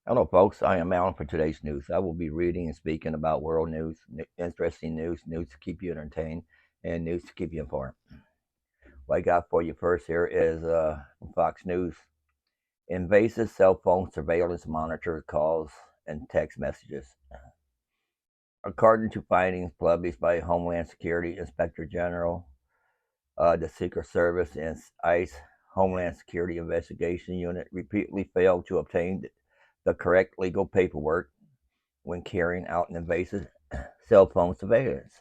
Hello, folks. I am Alan for today's news. I will be reading and speaking about world news, interesting news, news to keep you entertained, and news to keep you informed. What I got for you first here is from Fox News. Invasive cell phone surveillance monitors calls and text messages. According to findings published by Homeland Security Inspector General, the Secret Service and ICE Homeland Security Investigation Unit repeatedly failed to obtain the correct legal paperwork when carrying out an invasive cell phone surveillance.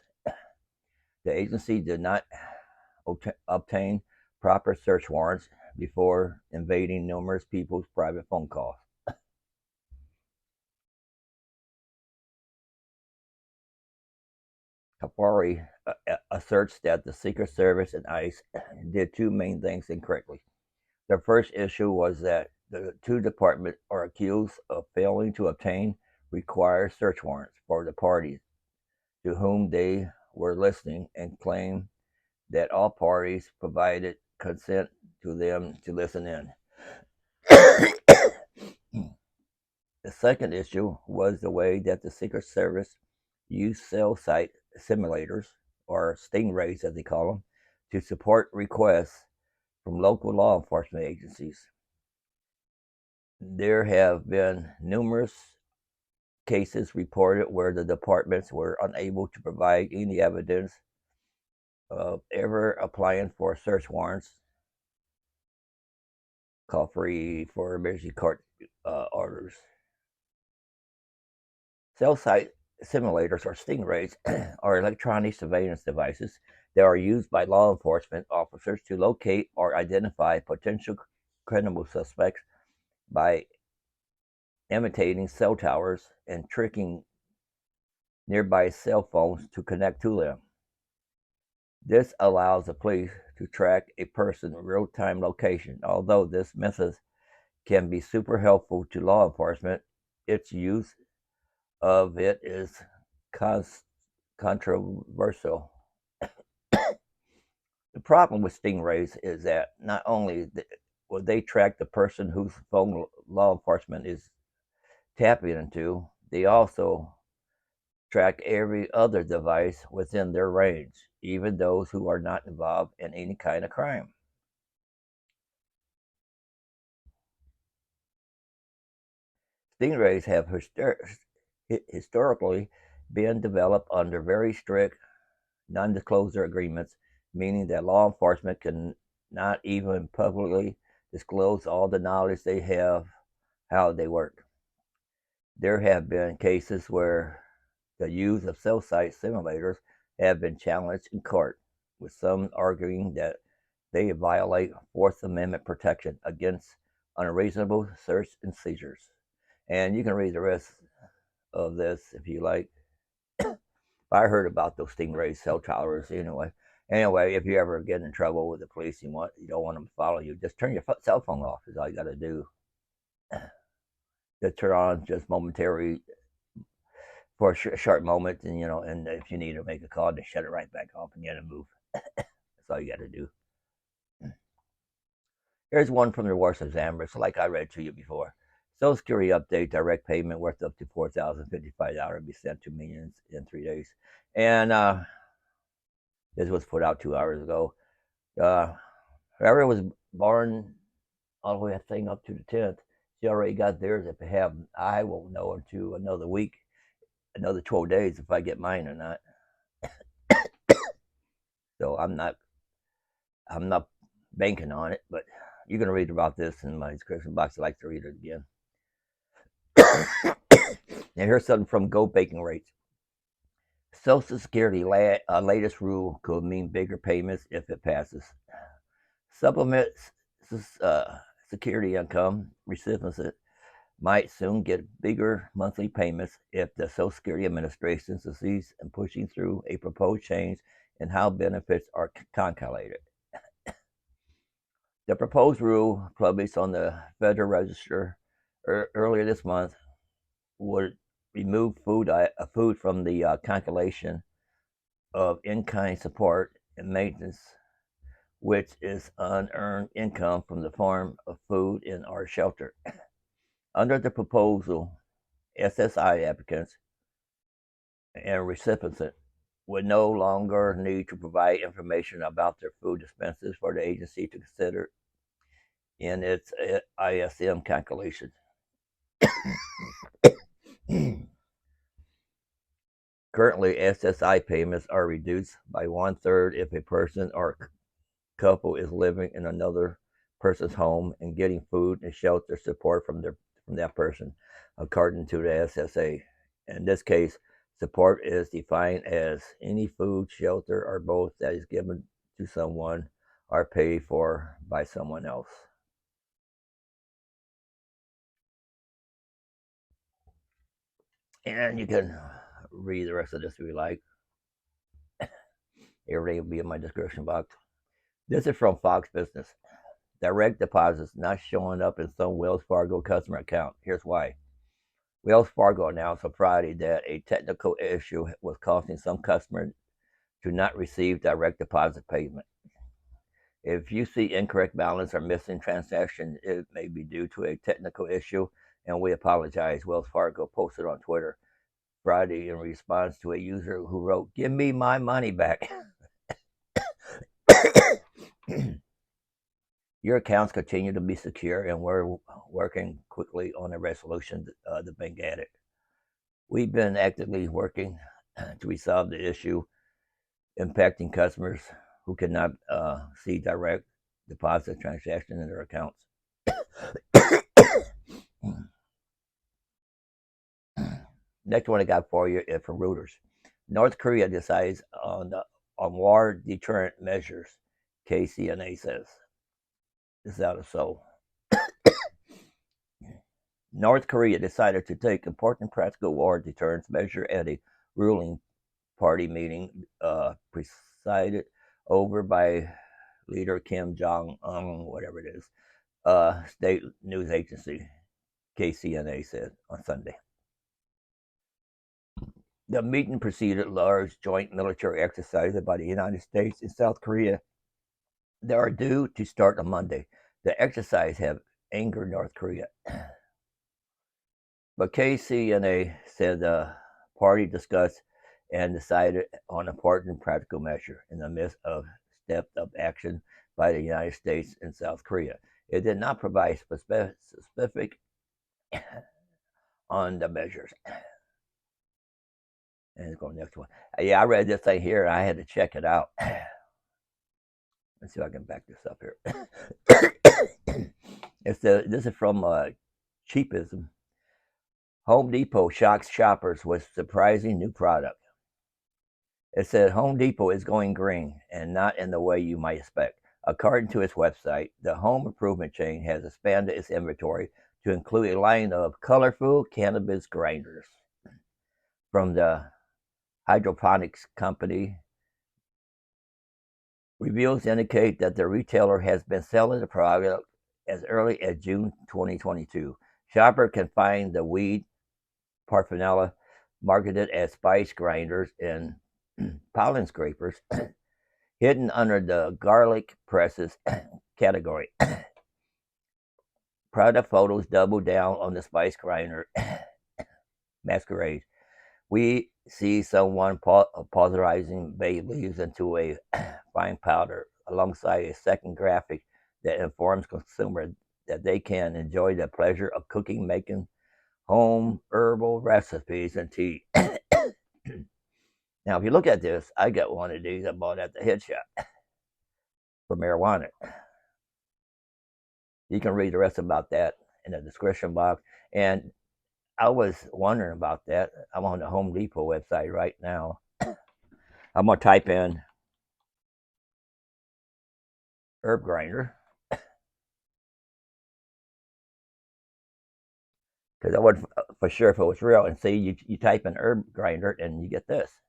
The agency did not obtain proper search warrants before invading numerous people's private phone calls. Kapari asserts that the Secret Service and ICE did two main things incorrectly. The first issue was that the two departments are accused of failing to obtain required search warrants for the parties to whom they were listening and claim that all parties provided consent to them to listen in. The second issue was the way that the Secret Service used cell site simulators, or stingrays as they call them, to support requests from local law enforcement agencies. There have been numerous cases reported where the departments were unable to provide any evidence of ever applying for search warrants, call free for emergency court orders. Cell site simulators, or stingrays, are electronic surveillance devices that are used by law enforcement officers to locate or identify potential criminal suspects by imitating cell towers and tricking nearby cell phones to connect to them. This allows the police to track a person's real-time location. Although this method can be super helpful to law enforcement, its use of it is controversial. The problem with stingrays is that not only will they track the person whose phone law enforcement is tapping into, they also track every other device within their range, even those who are not involved in any kind of crime. Stingrays have historically been developed under very strict non-disclosure agreements, meaning that law enforcement can not even publicly disclose all the knowledge they have how they work. There have been cases where the use of cell site simulators have been challenged in court, with some arguing that they violate Fourth Amendment protection against unreasonable search and seizures. And you can read the rest of this if you like. I heard about those stingray cell towers anyway. Anyway, if you ever get in trouble with the police, you don't want them to follow you, just turn your cell phone off. Is all you got to do. Just turn on just momentary for a short moment, and and if you need to make a call, just shut it right back off and get to move. That's all you got to do. Here's one from the Worst Examiners, like I read to you before. Social Security update: direct payment worth up to $4,055 be sent to millions in 3 days. And this was put out 2 hours ago. Whoever was born all the way, I think, up to the 10th, she already got theirs. If they haven't, I won't know until another week, another 12 days if I get mine or not. So I'm not banking on it, but you're gonna read about this in my description box. I like to read it again. Now here's something from Go Baking Rates. Social Security latest rule could mean bigger payments if it passes. Supplement security income recipients might soon get bigger monthly payments if the Social Security Administration succeeds in pushing through a proposed change in how benefits are calculated. The proposed rule, published on the Federal Register earlier this month, would remove food from the calculation of in-kind support and maintenance, which is unearned income from the form of food in our shelter. Under the proposal, SSI applicants and recipients would no longer need to provide information about their food expenses for the agency to consider in its ISM calculation. Currently, SSI payments are reduced by 1/3 if a person or couple is living in another person's home and getting food and shelter support from that person, according to the SSA. In this case, support is defined as any food, shelter, or both that is given to someone or paid for by someone else. And you can read the rest of this if you like. Everything will be in my description box. This is from Fox Business. Direct deposits not showing up in some Wells Fargo customer account. Here's why. Wells Fargo announced on Friday that a technical issue was causing some customers to not receive direct deposit payment. If you see incorrect balance or missing transaction, it may be due to a technical issue, and we apologize, Wells Fargo posted on Twitter Friday in response to a user who wrote, "Give me my money back." Your accounts continue to be secure, and we're working quickly on a resolution, the bank added. We've been actively working to resolve the issue impacting customers who cannot see direct deposit transactions in their accounts. Next one I got for you is from Reuters. North Korea decides on war deterrent measures, KCNA says. This is out of Seoul. North Korea decided to take important practical war deterrence measure at a ruling party meeting presided over by leader Kim Jong-un, whatever it is, state news agency, KCNA said on Sunday. The meeting preceded large joint military exercises by the United States and South Korea that are due to start on Monday. The exercises have angered North Korea. But KCNA said the party discussed and decided on important practical measure in the midst of stepped-up action by the United States and South Korea. It did not provide specific on the measures. And let's go to the next one. Yeah, I read this thing here, and I had to check it out. Let's see if I can back this up here. This is from Cheapism. Home Depot shocks shoppers with surprising new product. It said Home Depot is going green, and not in the way you might expect. According to its website, the home improvement chain has expanded its inventory to include a line of colorful cannabis grinders. From the hydroponics company, reviews indicate that the retailer has been selling the product as early as June 2022. Shopper can find the weed paraphernalia marketed as spice grinders and pollen scrapers hidden under the garlic presses category. Product photos double down on the spice grinder masquerade. We see someone pulverizing bay leaves into a fine powder alongside a second graphic that informs consumers that they can enjoy the pleasure of cooking, making home herbal recipes and tea. Now, if you look at this, I got one of these I bought at the head shop for marijuana. You can read the rest about that in the description box. And I was wondering about that. I'm on the Home Depot website right now. I'm going to type in herb grinder because I wasn't for sure if it was real. And see, you type in herb grinder and you get this.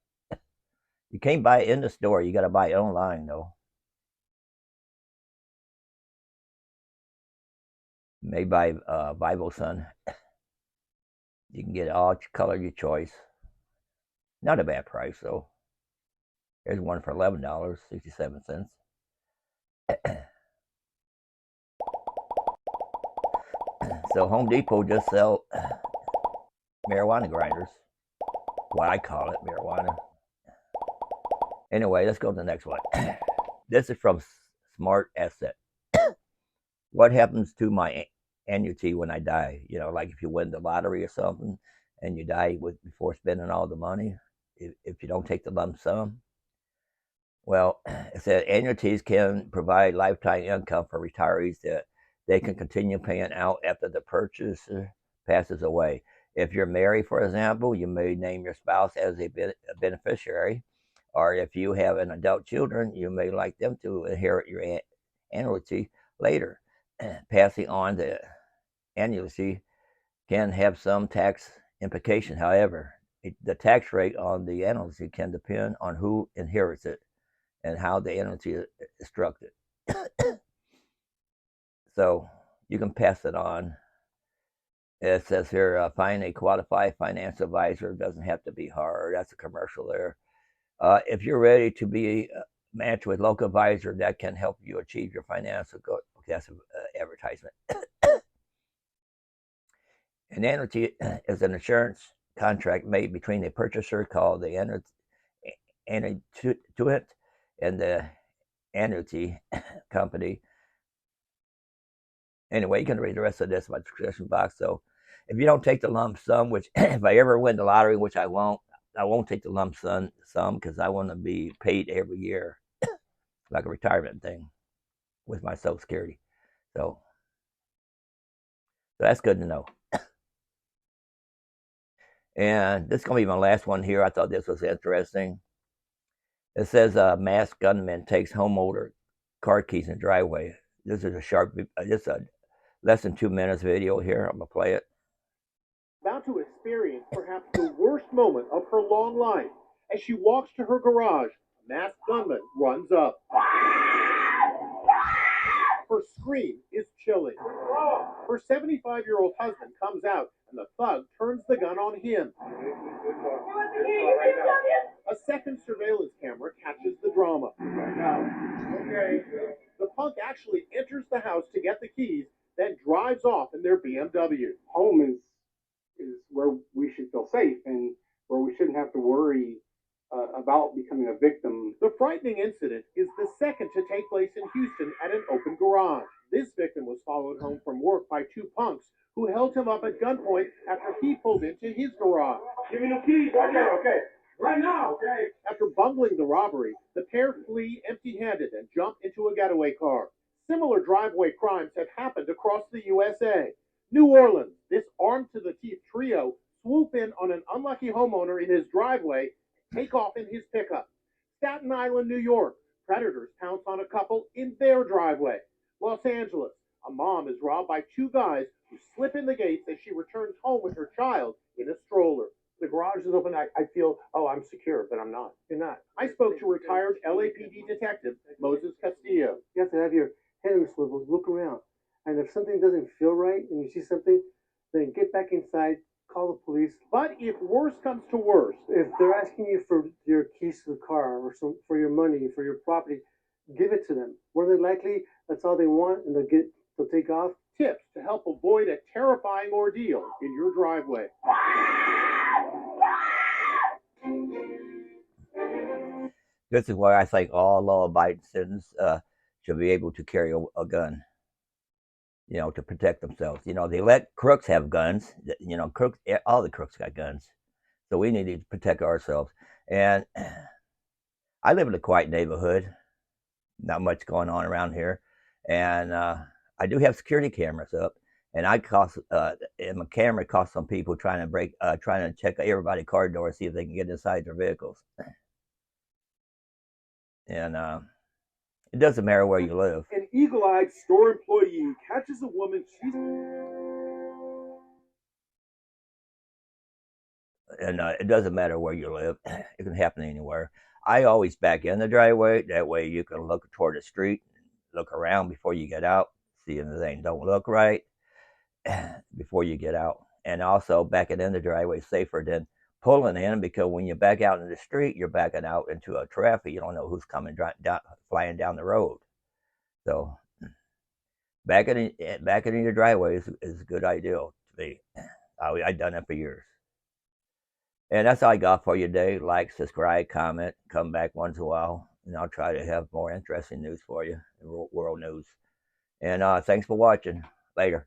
You can't buy it in the store. You got to buy it online, though. Made by Bible Sun. You can get all color your choice. Not a bad price, though. Here's one for $11.67. So Home Depot just sell marijuana grinders. What I call it, marijuana. Anyway, let's go to the next one. This is from Smart Asset. What happens to my annuity when I die? You know, like if you win the lottery or something and you die before spending all the money, if you don't take the lump sum. Well, it said annuities can provide lifetime income for retirees that they can continue paying out after the purchaser passes away. If you're married, for example, you may name your spouse as a beneficiary, or if you have an adult children, you may like them to inherit your annuity later. Passing on the annuity can have some tax implication. However, the tax rate on the annuity can depend on who inherits it and how the annuity is structured. So you can pass it on. It says here, find a qualified financial advisor. It doesn't have to be hard. That's a commercial there. If you're ready to be matched with local advisor that can help you achieve your financial goal. Okay, that's an advertisement. An annuity is an insurance contract made between a purchaser called the annuitant and the annuity company. Anyway, you can read the rest of this in my description box. So if you don't take the lump sum, which if I ever win the lottery, which I won't take the lump sum because I want to be paid every year, like a retirement thing with my Social Security. So that's good to know. And this is going to be my last one here. I thought this was interesting. It says masked gunman takes homeowner car keys in driveway. This is just a less than 2 minutes video here. I'm going to play it. About to experience perhaps the worst moment of her long life. As she walks to her garage, a masked gunman runs up. Her scream is chilling. Her 75-year-old husband comes out, and the thug turns the gun on him. A second surveillance camera catches the drama. The punk actually enters the house to get the keys, then drives off in their BMW. Home is where we should feel safe and where we shouldn't have to worry about becoming a victim. The frightening incident is the second to take place in Houston at an open garage. This victim was followed home from work by two punks who held him up at gunpoint after he pulled into his garage. Give me the keys. Okay. Right now, okay. After bungling the robbery, the pair flee empty-handed and jump into a getaway car. Similar driveway crimes have happened across the USA. New Orleans, this armed-to-the-teeth trio swoop in on an unlucky homeowner in his driveway and take off in his pickup. Staten Island, New York, predators pounce on a couple in their driveway. Los Angeles, a mom is robbed by two guys who slip in the gates as she returns home with her child in a stroller. The garage is open. I feel, I'm secure, but I'm not. You're not. I spoke to retired LAPD detective Moses Castillo. You have to have your head on the swivel, look around. And if something doesn't feel right and you see something, then get back inside, call the police. But if worse comes to worse, if they're asking you for your keys to the car or for your money, for your property, give it to them. More than likely, that's all they want, and they'll take off. Tips to help avoid a terrifying ordeal in your driveway. This is why I think all law-abiding citizens should be able to carry a gun, to protect themselves. They let crooks have guns. Crooks, all the crooks got guns. So we need to protect ourselves. And I live in a quiet neighborhood. Not much going on around here. And I do have security cameras up. And and my camera costs some people trying to check everybody's car door, see if they can get inside their vehicles. And it doesn't matter where you live. An eagle-eyed store employee catches a woman. And it doesn't matter where you live. It can happen anywhere. I always back in the driveway. That way you can look toward the street, look around before you get out, see if anything don't look right before you get out. And also backing in the driveway is safer than pulling in, because when you back out in the street, you're backing out into a traffic. You don't know who's coming flying down the road. So Back in your driveway is a good idea to me. I've done it for years. And that's all I got for you today. Like, subscribe, comment, come back once in a while, and I'll try to have more interesting news for you, world news. And thanks for watching. Later.